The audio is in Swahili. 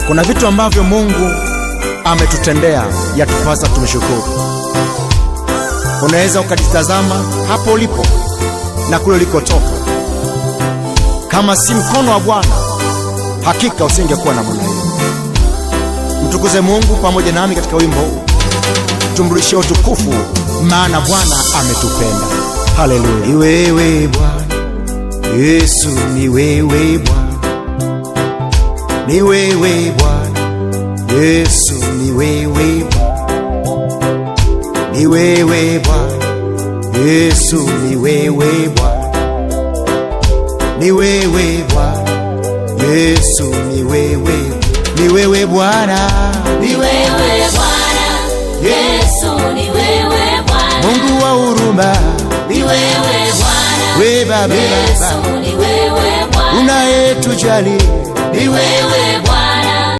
Kuna vitu ambavyo Mungu ametutendea yatupasa tumshukuru. Unaweza ukajitazama hapo ulipo na kule ulikotoka. Kama si mkono wa Bwana, hakika usingekuwa na namna hiyo. Mtukuze Mungu pamoja nami katika wimbo huu. Tumrudishie utukufu, maana Bwana ametupenda. Haleluya. Ni wewe Bwana Yesu, ni wewe Bwana, ni wewe Bwana Yesu, ni wewe Bwana, ni wewe Bwana Yesu, ni wewe Bwana, ni wewe Bwana Yesu, ni wewe, ni wewe Bwana, ni wewe Bwana Yesu, ni wewe Bwana, Mungu wa huruma, ni wewe Bwana, wewe Baba Yesu, ni wewe Bwana, unayetujali, ni wewe Bwana.